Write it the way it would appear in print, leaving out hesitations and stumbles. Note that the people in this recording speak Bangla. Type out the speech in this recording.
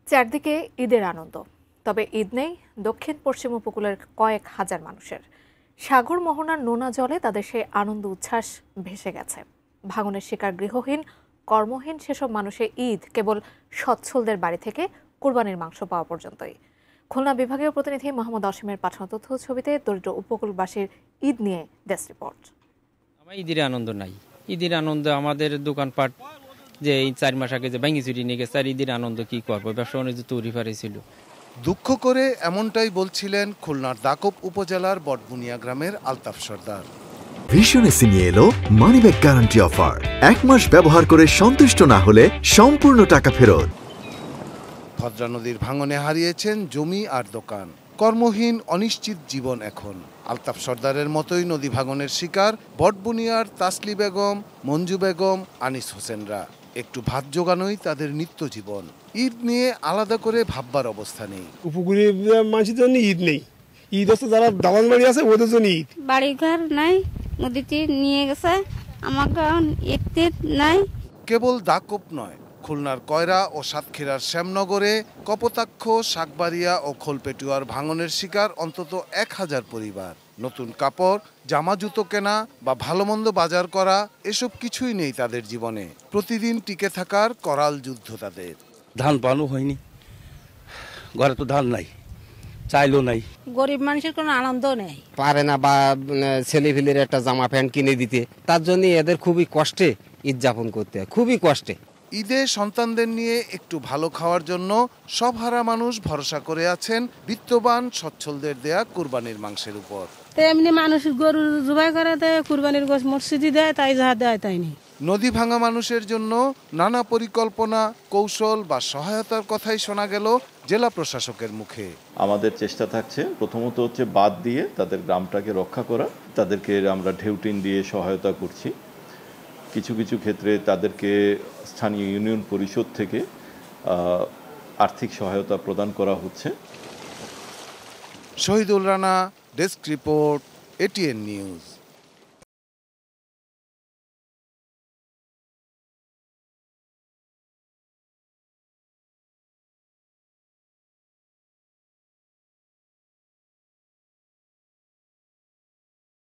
চারদিকে ঈদের আনন্দ, তবে ঈদ নেই দক্ষিণ পশ্চিম উপকূলের কয়েক হাজার মানুষের। সাগর মোহনার নোনা জলে তাদের সেই আনন্দ উচ্ছ্বাস ভেসে গেছে। ভাঙনের শিকার গৃহহীন কর্মহীন সেসব মানুষের ঈদ কেবল সচ্ছলদের বাড়ি থেকে কুরবানির মাংস পাওয়া পর্যন্তই। খুলনা বিভাগীয় প্রতিনিধি মোহাম্মদ অসীমের পাঠানো তথ্য ছবিতে দরিদ্র উপকূলবাসীর ঈদ নিয়ে ডেস্ক রিপোর্ট। আমার ঈদের আনন্দ নাই। ঈদের আনন্দ আমাদের দোকানপাট যে এই 4 মাস আগে যে ভাঙি চুরি নিয়ে গেছে, আর ঈদের আনন্দ কি করবো, ব্যবসা বাণিজ্য তৈরি পারেছিল। দুঃখ করে এমনটাই বলছিলেন খুলনার দাকব উপজেলার বটবুনিয়া গ্রামের আলতাফ সর্দার। ভীষণ এসি নিয়ে এলো মানিব্যাগ গ্যারান্টি অফার। 1 মাস ব্যবহার করে সন্তুষ্ট না হলে সম্পূর্ণ টাকা ফেরত। ভদ্রা নদীর ভাঙনে হারিয়েছেন জমি আর দোকান। কর্মহীন অনিশ্চিত জীবন এখন। আলতাফ সর্দারের মতোই নদী ভাঙনের শিকার বটবুনিয়ার তাসলি বেগম, মঞ্জু বেগম, আনিস হোসেনরা। একটু ভাত জোগানোই তাদের নিত্য জীবন। ঈদ নিয়ে আলাদা করে ভাববার অবস্থা নেই। উপকূলে মানুষের জন্য ঈদ নেই। ঈদ হচ্ছে যারা দালান বাড়ি আছে ওদের জন্য ঈদ। বাড়িঘর নাই, নদীতে নিয়ে গেছে, আমাকে ঈদ নাই। কেবল দাকব নয়, খুলনার কয়রা ও সাতক্ষীরার শ্যামনগরে, কপোতাক্ষ, শাকবাড়িয়া ও খোলপেটুয়ার ভাঙনের শিকার অন্তত 1000 পরিবার। নতুন কাপড়, জামা জুতো কেনা বা ভালো মন্দ বাজার করা এসব কিছুই নেই তাদের জীবনে। প্রতিদিন টিকে থাকার করাল যুদ্ধ তাদের। ধান পানো হয়নি, ঘরে তো ধান নাই, চাইলেও নাই। গরিব মানুষের কোনো আনন্দ নেই, পারে না বা ছেলেপিলের একটা জামা প্যান্ট কিনে দিতে। তার জন্য এদের খুবই কষ্টে ঈদ যাপন করতে হয়, খুবই কষ্টে। ঈদে সন্তানদের নিয়ে একটু ভালো খাওয়ার জন্য সব হারা মানুষ ভরসা করে আছেন বিত্তবান সচ্ছলদের দেয়া কুরবানির মাংসের উপর। এমনি মানুষ গরু জবাই করে দেয়, কুরবানির গোশ মসজিদে দেয়, তাই যা দেয় তাই নেই। নদী ভাঙা মানুষের জন্য নানা পরিকল্পনা, কৌশল বা সহায়তার কথাই শোনা গেল জেলা প্রশাসকের মুখে। আমাদের চেষ্টা থাকছে প্রথমত হচ্ছে বাঁধ দিয়ে তাদের গ্রামটাকে রক্ষা করা। তাদেরকে আমরা ঢেউটিন দিয়ে সহায়তা করছি। কিছু কিছু ক্ষেত্রে তাদেরকে স্থানীয় ইউনিয়ন পরিষদ থেকে আর্থিক সহায়তা প্রদান করা হচ্ছে। Shahidul Rana, desk report, ATN news.